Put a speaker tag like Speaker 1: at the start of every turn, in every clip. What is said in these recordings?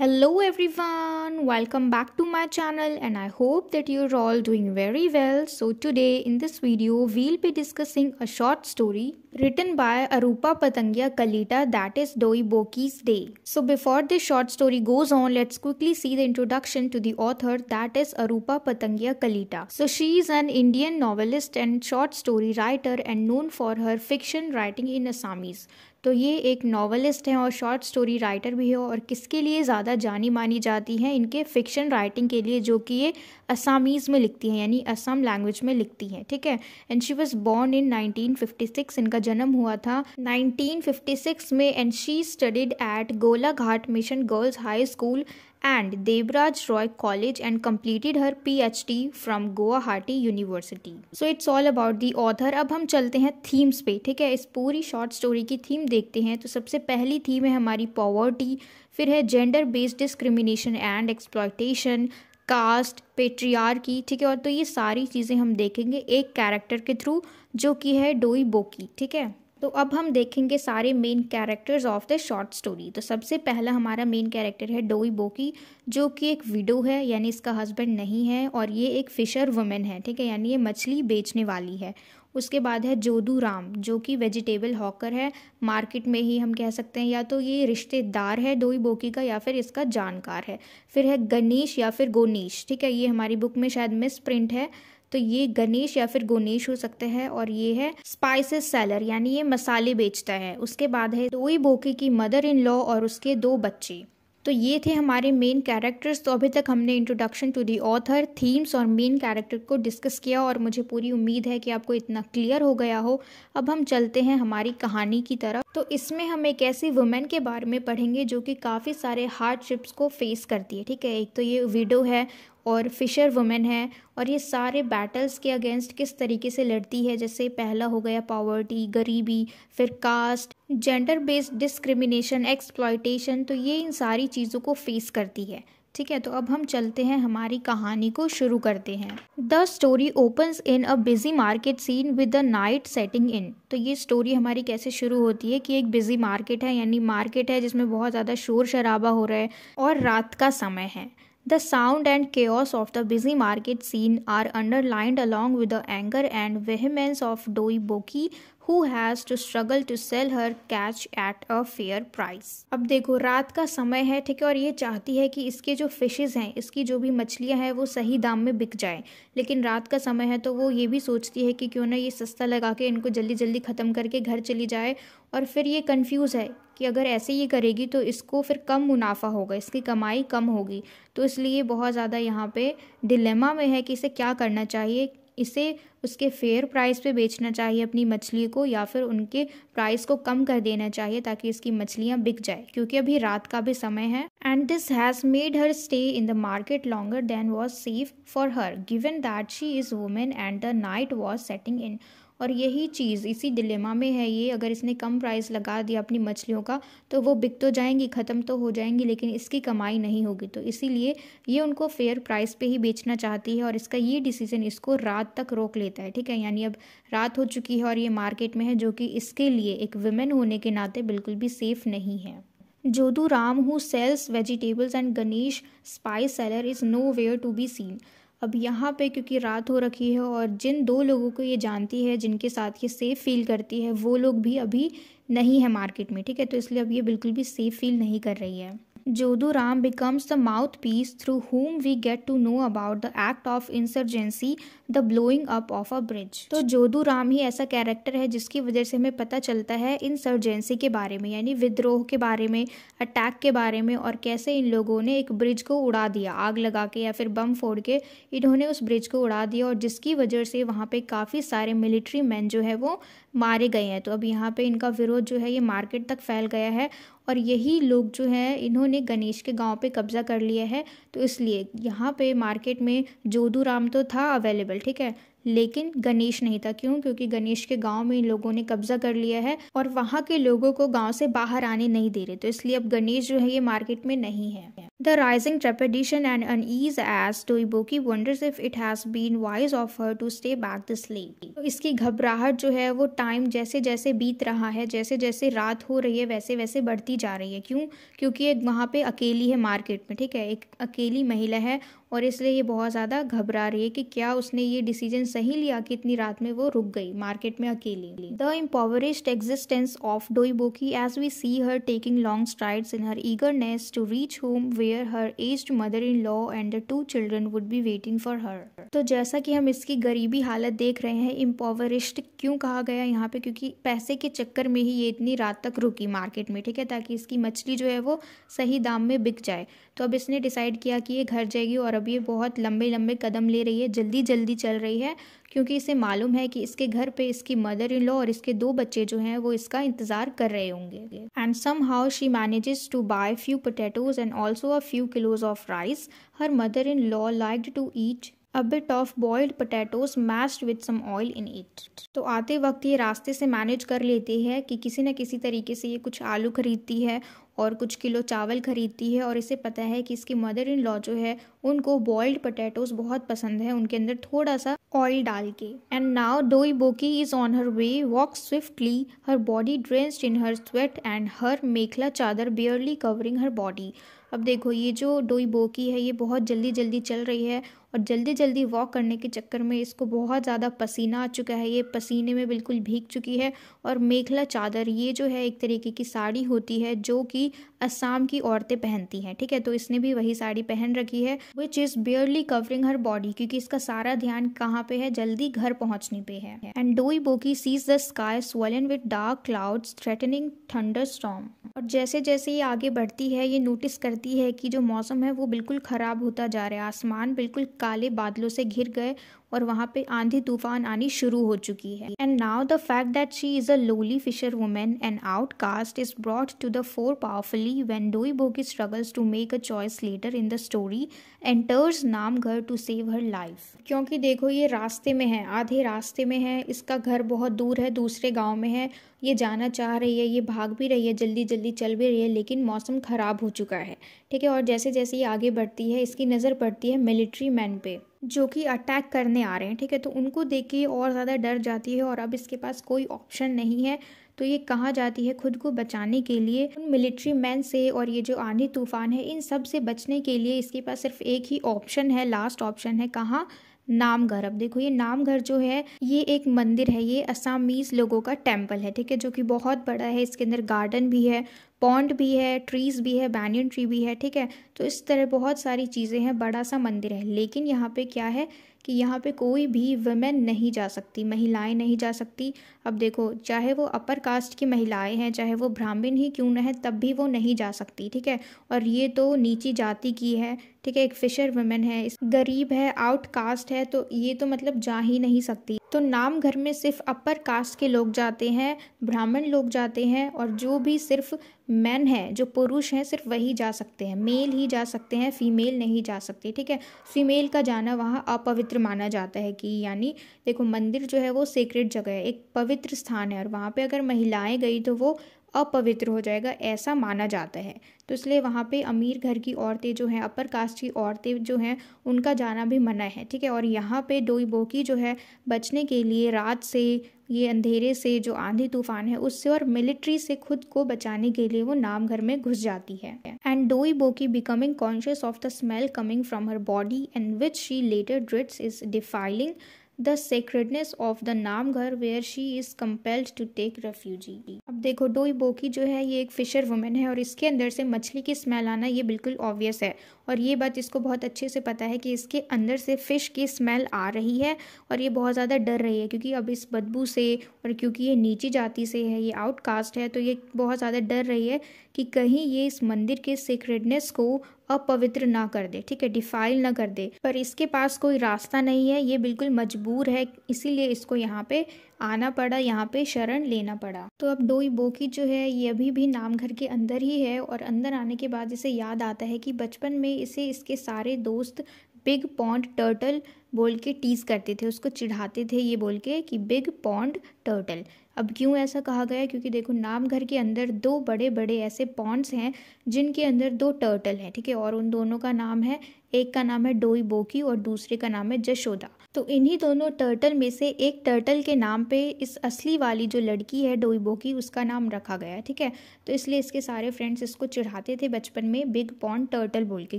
Speaker 1: Hello everyone, welcome back to my channel and I hope that you're all doing very well. So today in this video we'll be discussing a short story written by Arupa Patangia Kalita, that is Doi Boki's Day. So before this short story goes on, let's quickly see the introduction to the author, that is Arupa Patangia Kalita. So she is an Indian novelist and short story writer and known for her fiction writing in Assamese. तो ये एक novelist हैं और short story writer भी है और किसके लिए ज़्यादा जानी मानी जाती हैं, इनके फिक्शन राइटिंग के लिए, जो कि ये असामीज़ में लिखती हैं यानी असम लैंग्वेज में लिखती हैं, ठीक है। And she was born in 1956, इनका जन्म हुआ था 1956 में। And she studied at Golaghat mission girls high school and Debraj Roy College and completed her PhD from Guwahati University. So it's all about the author. अब हम चलते हैं थीम्स पे, ठीक है। इस पूरी शॉर्ट स्टोरी की थीम देखते हैं। तो सबसे पहली थीम है हमारी पॉवर्टी, फिर है gender based discrimination and exploitation, caste, patriarchy, ठीक है। और तो ये सारी चीज़ें हम देखेंगे एक कैरेक्टर के थ्रू जो कि है डोई बोकी, ठीक है। तो अब हम देखेंगे सारे main characters of the short story. तो सबसे पहला हमारा मेन कैरेक्टर है डोई बोकी, जो कि एक विडो है यानी इसका हस्बैंड नहीं है और ये एक फिशर वुमेन है, ठीक है, यानी ये मछली बेचने वाली है। उसके बाद है जोधू राम, जो कि वेजिटेबल हॉकर है, मार्केट में ही हम कह सकते हैं, या तो ये रिश्तेदार है डोई बोकी का या फिर इसका जानकार है। फिर है गणेश या फिर गोनेश, ठीक है, ये हमारी बुक में शायद मिस प्रिंट है, तो ये गणेश या फिर गोनेश हो सकते हैं। और ये है स्पाइसेस सेलर, यानी ये मसाले बेचता है। उसके बाद है डोई बोकी की मदर इन लॉ और उसके 2 बच्चे। तो ये थे हमारे मेन कैरेक्टर्स। तो अभी तक हमने introduction to the author, themes और मेन कैरेक्टर को डिस्कस किया और मुझे पूरी उम्मीद है कि आपको इतना क्लियर हो गया हो। अब हम चलते हैं हमारी कहानी की तरफ। तो इसमें हम एक ऐसी वुमेन के बारे में पढ़ेंगे जो कि काफ़ी सारे हार्डशिप्स को फेस करती है, ठीक है। एक तो ये विडो है और फिशर वुमेन है और ये सारे बैटल्स के अगेंस्ट किस तरीके से लड़ती है। जैसे पहला हो गया पॉवर्टी, गरीबी, फिर caste, gender based discrimination, exploitation, तो ये इन सारी चीज़ों को फेस करती है, ठीक है। तो अब हम चलते हैं हमारी कहानी को शुरू करते हैं। The story opens in a busy market scene with the night setting in. तो ये स्टोरी हमारी कैसे शुरू होती है कि एक बिजी मार्केट है, यानी मार्केट है जिसमें बहुत ज़्यादा शोर शराबा हो रहा है और रात का समय है। The sound and chaos of the busy market scene are underlined along with the anger and vehemence of Doi Boki, who has to struggle to sell her catch at a fair price. अब देखो रात का समय है, ठीक है, और ये चाहती है कि इसके जो फिशेस हैं, इसकी जो भी मछलियां हैं वो सही दाम में बिक जाए। लेकिन रात का समय है तो वो ये भी सोचती है कि क्यों ना ये सस्ता लगा के इनको जल्दी जल्दी ख़त्म करके घर चली जाए। और फिर ये कंफ्यूज है कि अगर ऐसे ये करेगी तो इसको फिर कम मुनाफा होगा, इसकी कमाई कम होगी। तो इसलिए बहुत ज़्यादा यहाँ पे डिलेमा में है कि इसे क्या करना चाहिए। इसे उसके फेयर प्राइस पे बेचना चाहिए अपनी मछली को, या फिर उनके प्राइस को कम कर देना चाहिए ताकि इसकी मछलियाँ बिक जाए, क्योंकि अभी रात का भी समय है। And this has made her stay in the market longer than was safe for her, given that she is women and the night was setting in. और यही चीज़ इसी डिलेमा में है ये, अगर इसने कम प्राइस लगा दिया अपनी मछलियों का तो वो बिक तो जाएंगी, ख़त्म तो हो जाएंगी, लेकिन इसकी कमाई नहीं होगी। तो इसीलिए ये उनको फेयर प्राइस पे ही बेचना चाहती है और इसका ये डिसीजन इसको रात तक रोक लेता है, ठीक है। यानी अब रात हो चुकी है और ये मार्केट में है, जो कि इसके लिए एक वुमेन होने के नाते बिल्कुल भी सेफ नहीं है। Jodhu Ram who sells vegetables and Ganesh spice seller is nowhere to be seen. अब यहाँ पे क्योंकि रात हो रखी है और जिन 2 लोगों को ये जानती है, जिनके साथ ये सेफ़ फील करती है, वो लोग भी अभी नहीं है मार्केट में, ठीक है। तो इसलिए अब ये बिल्कुल भी सेफ़ फील नहीं कर रही है। Jodhu Ram becomes the mouthpiece through whom we get to know about the act of insurgency, the blowing up of a bridge. तो जोधू राम ही ऐसा कैरेक्टर है जिसकी वजह से हमें पता चलता है इंसर्जेंसी के बारे में, यानी विद्रोह के बारे में, अटैक के बारे में, और कैसे इन लोगों ने एक ब्रिज को उड़ा दिया, आग लगा के या फिर बम फोड़ के इन्होंने उस ब्रिज को उड़ा दिया, और जिसकी वजह से वहाँ पे काफ़ी सारे मिलिट्री मैन जो है वो मारे गए हैं। तो अब यहाँ पे इनका विरोध जो है ये मार्केट तक फैल गया है और यही लोग जो है इन्होंने गणेश के गांव पे कब्जा कर लिया है। तो इसलिए यहाँ पे मार्केट में जोधू राम तो था अवेलेबल, ठीक है, लेकिन गणेश नहीं था। क्यों? क्योंकि गणेश के गांव में इन लोगों ने कब्जा कर लिया है और वहाँ के लोगों को गांव से बाहर आने नहीं दे रहे। तो इसलिए अब गणेश जो है ये मार्केट में नहीं है। The rising trepidation and unease as Toiboki wonders if it has been wise of her to stay back this late. तो इसकी घबराहट जो है वो टाइम जैसे जैसे बीत रहा है, जैसे जैसे रात हो रही है वैसे वैसे बढ़ती जा रही है। क्यों? क्योंकि ये वहाँ पे अकेली है मार्केट में, ठीक है, एक अकेली महिला है और इसलिए ये बहुत ज़्यादा घबरा रही है कि क्या उसने ये डिसीजन सही लिया कि इतनी रात में वो रुक गई मार्केट में अकेली। The impoverished existence of Doiboki as we see her taking long strides in her eagerness to reach home where her aged mother-in-law and the 2 children would be waiting for her। तो जैसा कि हम इसकी गरीबी हालत देख रहे हैं, impoverished क्यों कहा गया यहाँ पे, क्योंकि पैसे के चक्कर में ही ये इतनी रात तक रुकी मार्केट में, ठीक है, ताकि इसकी मछली जो है वो सही दाम में बिक जाए। तो अब इसने डिसाइड किया कि ये घर जाएगी और अब ये बहुत लंबे लंबे कदम ले रही है, जल्दी जल्दी चल रही है, क्योंकि इसे मालूम है कि इसके घर पे इसकी मदर इन लॉ और इसके 2 बच्चे जो हैं वो इसका इंतज़ार कर रहे होंगे। And somehow she manages to buy few potatoes and also a few kilos of rice. Her mother in law liked to eat a bit of boiled potatoes mashed with some oil in it। तो आते वक्त ये रास्ते से manage कर लेती है कि किसी न किसी तरीके से ये कुछ आलू खरीदती है और कुछ किलो चावल खरीदती है, और इसे पता है कि इसकी मदर इन लॉ जो है उनको बॉइल्ड पोटैटोज बहुत पसंद है, उनके अंदर थोड़ा सा ऑयल डाल के। And now Doiboki is on her way, walk swiftly, her body drenched in her sweat and her mekhela chador barely covering her body. अब देखो ये जो डोइबोकी है ये बहुत जल्दी जल्दी चल रही है और जल्दी जल्दी वॉक करने के चक्कर में इसको बहुत ज़्यादा पसीना आ चुका है, ये पसीने में बिल्कुल भीग चुकी है। और मेखला चादर ये जो है एक तरीके की साड़ी होती है जो कि असम की औरतें पहनती हैं, ठीक है, तो इसने भी वही साड़ी पहन रखी है, which is barely covering her body, क्योंकि इसका सारा ध्यान कहाँ पे है, जल्दी घर पहुँचने पे है। And Doiboki sees the sky swollen with dark clouds threatening thunderstorm. और जैसे जैसे ये आगे बढ़ती है ये नोटिस करती है कि जो मौसम है वो बिल्कुल ख़राब होता जा रहा है, आसमान बिल्कुल काले बादलों से घिर गए और वहाँ पे आंधी तूफान आनी शुरू हो चुकी है। And now the fact that she is a lowly fisher women and outcast is brought to the fore powerfully when Doiboki struggles to make a choice later in the story enters Namghar to save her life. क्योंकि देखो ये रास्ते में है, आधे रास्ते में है, इसका घर बहुत दूर है, दूसरे गाँव में है, ये जाना चाह रही है, ये भाग भी रही है, जल्दी जल्दी चल भी रही है, लेकिन मौसम ख़राब हो चुका है, ठीक है। और जैसे जैसे ये आगे बढ़ती है इसकी नज़र पड़ती है मिलिट्री मैन पे जो कि अटैक करने आ रहे हैं, ठीक है, तो उनको देख के और ज़्यादा डर जाती है और अब इसके पास कोई ऑप्शन नहीं है, तो ये कहाँ जाती है खुद को बचाने के लिए उन मिलिट्री मैन से और ये जो आंधी तूफान है इन सब से बचने के लिए इसके पास सिर्फ एक ही ऑप्शन है, लास्ट ऑप्शन है, कहाँ, नामघर। अब देखो ये नामघर जो है ये एक मंदिर है, ये असमीज लोगों का टेम्पल है, ठीक है, जो कि बहुत बड़ा है, इसके अंदर गार्डन भी है, पॉन्ड भी है, ट्रीज भी है, बैनियन ट्री भी है, ठीक है, तो इस तरह बहुत सारी चीज़ें हैं, बड़ा सा मंदिर है। लेकिन यहाँ पे क्या है कि यहाँ पे कोई भी वुमेन नहीं जा सकती, महिलाएं नहीं जा सकती। अब देखो चाहे वो अपर कास्ट की महिलाएं हैं, चाहे वो ब्राह्मण ही क्यों न है, तब भी वो नहीं जा सकती, ठीक है। और ये तो नीची जाति की है, ठीक है, एक फिशर वुमेन है, गरीब है, आउटकास्ट है, तो ये तो मतलब जा ही नहीं सकती। तो नामघर में सिर्फ अपर कास्ट के लोग जाते हैं, ब्राह्मण लोग जाते हैं, और जो भी सिर्फ मैन है, जो पुरुष हैं, सिर्फ वही जा सकते हैं, मेल ही जा सकते हैं, फीमेल नहीं जा सकती, ठीक है। फीमेल का जाना वहाँ अपवित्र माना जाता है कि यानी देखो मंदिर जो है वो सेक्रेट जगह है, एक पवित्र स्थान है, और वहाँ पे अगर महिलाएं गई तो वो अपवित्र हो जाएगा, ऐसा माना जाता है। तो इसलिए वहाँ पे अमीर घर की औरतें जो हैं, अपर कास्ट की औरतें जो हैं, उनका जाना भी मना है, ठीक है। और यहाँ पे डोइबोकी जो है बचने के लिए रात से, ये अंधेरे से, जो आंधी तूफान है उससे और मिलिट्री से खुद को बचाने के लिए वो नामघर में घुस जाती है। And Doiboki becoming conscious of the smell coming from her body and which she later dreads is defiling the sacredness of the Namghar where she is compelled to take refugee. अब देखो डोइबोकी जो है ये एक फिशर वुमेन है और इसके अंदर से मछली की स्मेल आना ये बिल्कुल ऑब्वियस है, और ये बात इसको बहुत अच्छे से पता है कि इसके अंदर से फ़िश की स्मेल आ रही है, और ये बहुत ज़्यादा डर रही है क्योंकि अब इस बदबू से, और क्योंकि ये नीची जाति से है, ये आउटकास्ट है, तो ये बहुत ज़्यादा डर रही है कि कहीं ये इस मंदिर के सेक्रेडनेस को अपवित्र ना कर दे, ठीक है, डिफाइल ना कर दे। पर इसके पास कोई रास्ता नहीं है, ये बिल्कुल मजबूर है, इसीलिए इसको यहाँ पे आना पड़ा, यहाँ पे शरण लेना पड़ा। तो अब डोइबोकी जो है ये अभी भी नामघर के अंदर ही है, और अंदर आने के बाद इसे याद आता है कि बचपन में इसे इसके सारे दोस्त बिग पॉन्ड टर्टल बोल के टीज करते थे, उसको चिढ़ाते थे ये बोल के कि बिग पॉन्ड टर्टल। अब क्यों ऐसा कहा गया? क्योंकि देखो नामघर के अंदर दो बड़े बड़े ऐसे पॉन्ड्स हैं जिनके अंदर दो टर्टल हैं, ठीक है, और उन दोनों का नाम है, एक का नाम है डोई बोकी और दूसरे का नाम है जशोदा। तो इन्हीं दोनों टर्टल में से एक टर्टल के नाम पे इस असली वाली जो लड़की है डोई बोकी, उसका नाम रखा गया है, ठीक है। तो इसलिए इसके सारे फ्रेंड्स इसको चिढ़ाते थे बचपन में बिग पॉन्ड टर्टल बोल के,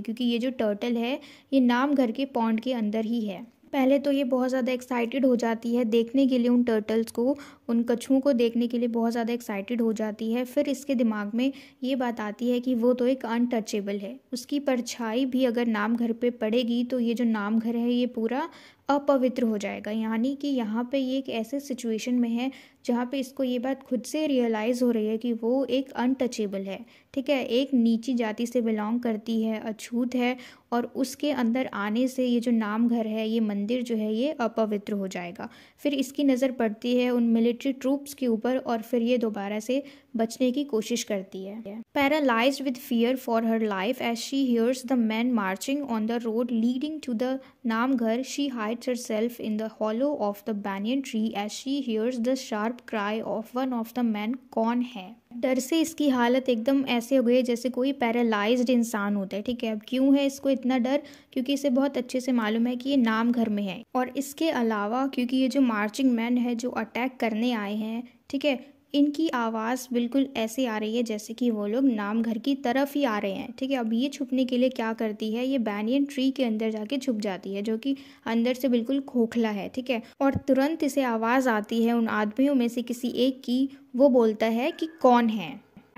Speaker 1: क्योंकि ये जो टर्टल है ये नामघर के पॉन्ड के अंदर ही है। पहले तो ये बहुत ज़्यादा एक्साइटेड हो जाती है देखने के लिए उन टर्टल्स को, उन कछुओं को देखने के लिए बहुत ज़्यादा एक्साइटेड हो जाती है। फिर इसके दिमाग में ये बात आती है कि वो तो एक अनटचेबल है, उसकी परछाई भी अगर नामघर पे पड़ेगी तो ये जो नामघर है ये पूरा अपवित्र हो जाएगा। यानी कि यहाँ पे ये एक ऐसे सिचुएशन में है जहाँ पे इसको ये बात खुद से रियलाइज़ हो रही है कि वो एक अनटचेबल है, ठीक है, एक नीची जाति से बिलोंग करती है, अछूत है, और उसके अंदर आने से ये जो नामघर है, ये मंदिर जो है ये अपवित्र हो जाएगा। फिर इसकी नज़र पड़ती है उन मिलिट्री ट्रूप्स के ऊपर और फिर ये दोबारा से बचने की कोशिश करती है। Paralysed with fear for her life as she hears the man marching on the road leading to the Namghar, she hides herself in the hollow of the banyan tree as she hears the sharp cry of one of the men, कौन है? डर से इसकी हालत एकदम ऐसे हो गई जैसे कोई पैरालाइज्ड इंसान होता है, ठीक है। अब क्यों है इसको इतना डर? क्योंकि इसे बहुत अच्छे से मालूम है कि ये नामघर में है, और इसके अलावा क्योंकि ये जो मार्चिंग मैन है जो अटैक करने आए हैं, ठीक है, इनकी आवाज़ बिल्कुल ऐसे आ रही है जैसे कि वो लोग नामघर की तरफ ही आ रहे हैं, ठीक है। अब ये छुपने के लिए क्या करती है, ये बैनियन ट्री के अंदर जाके छुप जाती है जो कि अंदर से बिल्कुल खोखला है, ठीक है। और तुरंत इसे आवाज़ आती है उन आदमियों में से किसी एक की, वो बोलता है कि कौन है।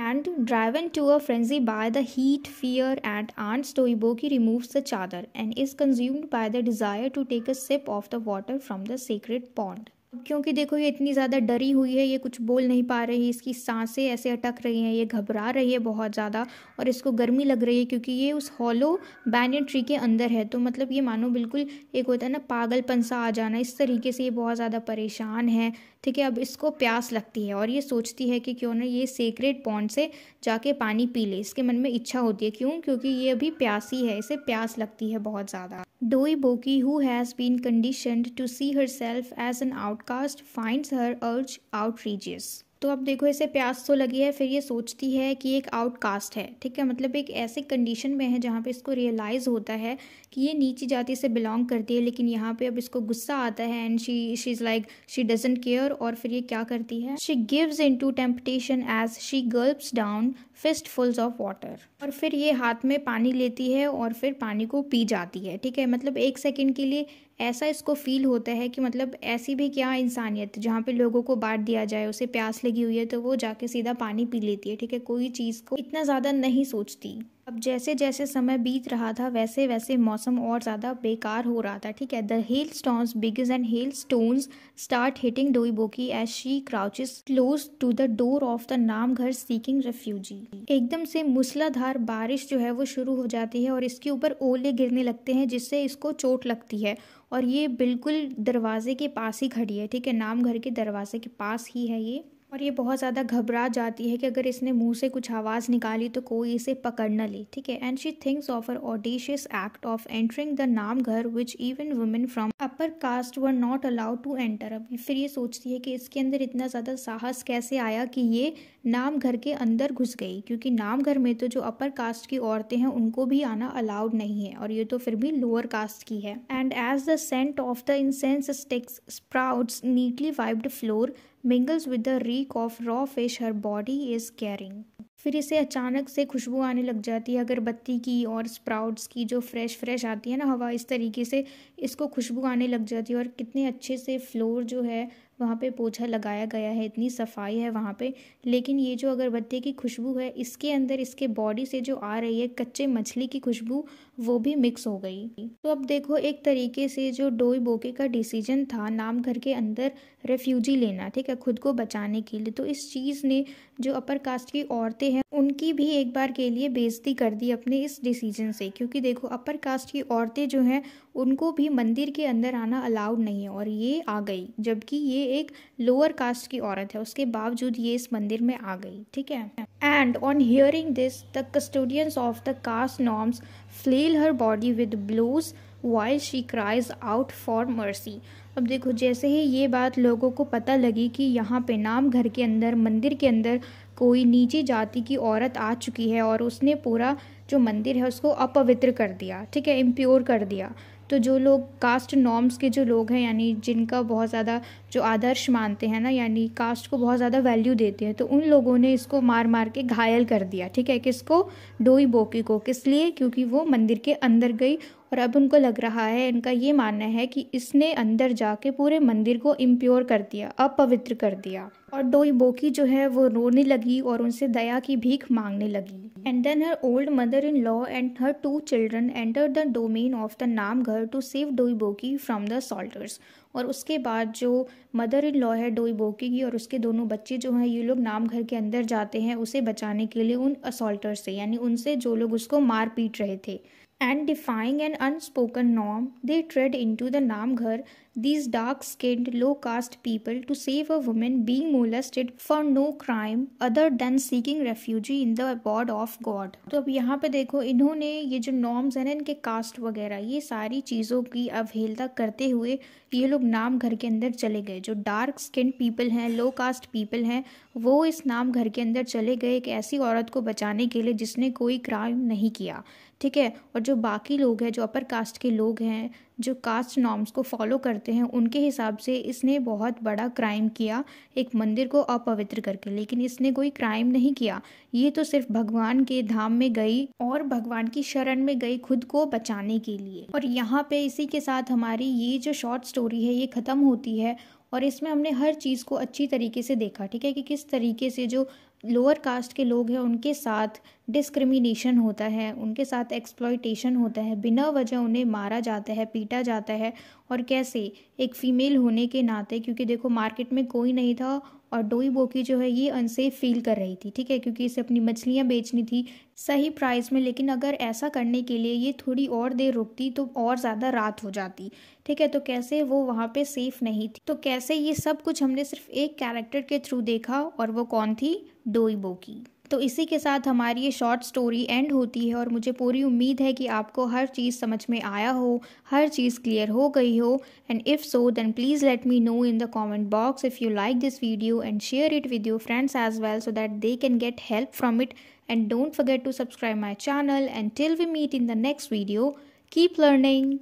Speaker 1: And driven to a frenzy by the heat, fear, and Aunt Stoiboki removes the chadar and is consumed by the desire to take a sip of the water from the sacred pond. क्योंकि देखो ये इतनी ज़्यादा डरी हुई है, ये कुछ बोल नहीं पा रही, इसकी सांसें ऐसे अटक रही हैं, ये घबरा रही है बहुत ज़्यादा, और इसको गर्मी लग रही है क्योंकि ये उस हॉलो बैनियन ट्री के अंदर है। तो मतलब ये मानो बिल्कुल एक होता है ना पागलपन सा आ जाना, इस तरीके से ये बहुत ज़्यादा परेशान है, ठीक है। अब इसको प्यास लगती है और ये सोचती है कि क्यों ना ये सेक्रेड पॉन्ड से जाके पानी पी ले। इसके मन में इच्छा होती है, क्यों? क्योंकि ये अभी प्यासी है, इसे प्यास लगती है बहुत ज़्यादा। डोई बोकी, who has been conditioned to see herself as an outcast, finds her urge outrageous. तो अब देखो इसे प्यास तो लगी है, फिर ये सोचती है कि एक आउटकास्ट है, ठीक है, मतलब एक ऐसे कंडीशन में है जहाँ पे इसको रियलाइज़ होता है कि ये नीची जाति से बिलोंग करती है, लेकिन यहाँ पे अब इसको गुस्सा आता है and she is like she doesn't care. और फिर ये क्या करती है, she gives into temptation as she gulps down fistfuls of water. और फिर ये हाथ में पानी लेती है और फिर पानी को पी जाती है, ठीक है। मतलब एक सेकेंड के लिए ऐसा इसको फील होता है कि मतलब ऐसी भी क्या इंसानियत जहाँ पे लोगों को बांट दिया जाए, उसे प्यास लगी हुई है तो वो जाके सीधा पानी पी लेती है, ठीक है, कोई चीज़ को इतना ज़्यादा नहीं सोचती। अब जैसे जैसे समय बीत रहा था वैसे वैसे मौसम और ज़्यादा बेकार हो रहा था, ठीक है। The hailstorms begins and hailstones start hitting Doiboki as she crouches close to the door of the Namghar seeking refugee. एकदम से मूसलाधार बारिश जो है वो शुरू हो जाती है और इसके ऊपर ओले गिरने लगते हैं जिससे इसको चोट लगती है, और ये बिल्कुल दरवाजे के पास ही खड़ी है, ठीक है, नामघर के दरवाजे के पास ही है ये। और ये बहुत ज़्यादा घबरा जाती है कि अगर इसने मुंह से कुछ आवाज़ निकाली तो कोई इसे पकड़ न ले, ठीक है। And she thinks of her audacious act of entering the Namghar which even women from upper caste were not allowed to enter. अब फिर ये सोचती है कि इसके अंदर इतना ज़्यादा साहस कैसे आया कि ये नामघर के अंदर घुस गई, क्योंकि नामघर में तो जो अपर कास्ट की औरतें हैं उनको भी आना अलाउड नहीं है, और ये तो फिर भी लोअर कास्ट की है। And as the scent of the incense sticks sprouts neatly wiped floor mingles with the reek of raw fish her body is carrying। फिर इसे अचानक से खुशबू आने लग जाती है अगरबत्ती की और स्प्राउट्स की, जो फ्रेश आती है ना हवा, इस तरीके से इसको खुशबू आने लग जाती है। और कितने अच्छे से फ्लोर जो है वहाँ पे पोछा लगाया गया है, इतनी सफाई है वहाँ पे, लेकिन ये जो अगरबत्ती की खुशबू है इसके अंदर इसके बॉडी से जो आ रही है कच्चे मछली की खुशबू, वो भी मिक्स हो गई। तो अब देखो एक तरीके से जो डोई बोके का डिसीजन था नामघर के अंदर रेफ्यूजी लेना, ठीक है, खुद को बचाने के लिए, तो इस चीज़ ने जो अपर कास्ट की औरतें हैं उनकी भी एक बार के लिए बेइज्जती कर दी अपने इस डिसीजन से। क्योंकि देखो अपर कास्ट की औरतें जो हैं उनको भी मंदिर के अंदर आना अलाउड नहीं है, और ये आ गई, जबकि ये एक लोअर कास्ट की औरत है, उसके बावजूद ये इस मंदिर में आ गई, ठीक है। And on hearing this the custodians of the caste norms flail her body with blows while she cries out for mercy। अब देखो, जैसे ही ये बात लोगों को पता लगी कि यहाँ पे नाम घर के अंदर, मंदिर के अंदर कोई नीची जाति की औरत आ चुकी है और उसने पूरा जो मंदिर है उसको अपवित्र कर दिया, ठीक है, इम्प्योर कर दिया। तो जो लोग कास्ट नॉर्म्स के जो लोग हैं, यानी जिनका बहुत ज़्यादा जो आदर्श मानते हैं ना, यानी कास्ट को बहुत ज़्यादा वैल्यू देते हैं, तो उन लोगों ने इसको मार मार के घायल कर दिया, ठीक है। किसको? डोई बोकी को। किस लिए? क्योंकि वो मंदिर के अंदर गई और अब उनको लग रहा है, इनका ये मानना है कि इसने अंदर जाके पूरे मंदिर को इम्प्योर कर दिया, अपवित्र कर दिया। और डोई बोकी जो है वो रोने लगी और उनसे दया की भीख मांगने लगी। And then her old mother in law and her 2 children enter the domain of the Namghar to save Doiboki from the assaulters. और उसके बाद जो मदर इन लॉ है डोई बोकी की और उसके दोनों बच्चे जो हैं, ये लोग नामघर के अंदर जाते हैं उसे बचाने के लिए उन असॉल्टर्स से, यानी उनसे जो लोग उसको मार पीट रहे थे। And defying an unspoken norm, they tread into the Namghar, these dark-skinned, low-caste people, to save a woman being molested for no crime other than seeking refuge in the abode of God। तो अब यहाँ पे देखो, इन्होंने ये जो norms हैं ना, इनके कास्ट वगैरह, ये सारी चीज़ों की अवहेलना करते हुए ये लोग नाम घर के अंदर चले गए। जो डार्क स्किन पीपल हैं, लो कास्ट पीपल हैं, वो इस नाम घर के अंदर चले गए एक ऐसी औरत को बचाने के लिए जिसने कोई क्राइम नहीं किया, ठीक है। और जो बाकी लोग हैं, जो अपर कास्ट के लोग हैं, जो कास्ट नॉर्म्स को फॉलो करते हैं, उनके हिसाब से इसने बहुत बड़ा क्राइम किया एक मंदिर को अपवित्र करके, लेकिन इसने कोई क्राइम नहीं किया। ये तो सिर्फ भगवान के धाम में गई और भगवान की शरण में गई खुद को बचाने के लिए। और यहाँ पे इसी के साथ हमारी ये जो शॉर्ट स्टोरी है ये ख़त्म होती है। और इसमें हमने हर चीज़ को अच्छी तरीके से देखा, ठीक है, कि किस तरीके से जो लोअर कास्ट के लोग हैं उनके साथ डिस्क्रिमिनेशन होता है, उनके साथ एक्सप्लॉयटेशन होता है, बिना वजह उन्हें मारा जाता है, पीटा जाता है। और कैसे एक फ़ीमेल होने के नाते, क्योंकि देखो मार्केट में कोई नहीं था और डोई बोकी जो है ये अनसेफ फील कर रही थी, ठीक है, क्योंकि इसे अपनी मछलियाँ बेचनी थी सही प्राइस में। लेकिन अगर ऐसा करने के लिए ये थोड़ी और देर रुकती तो और ज़्यादा रात हो जाती, ठीक है। तो कैसे वो वहाँ पे सेफ नहीं थी। तो कैसे ये सब कुछ हमने सिर्फ एक कैरेक्टर के थ्रू देखा, और वो कौन थी? डोई बोकी। तो इसी के साथ हमारी ये शॉर्ट स्टोरी एंड होती है और मुझे पूरी उम्मीद है कि आपको हर चीज़ समझ में आया हो, हर चीज़ क्लियर हो गई हो। And if so then please let me know in the comment box if you like this video and share it with your friends as well so that they can get help from it. And don't forget to subscribe my channel. And till we meet in the next video, keep learning.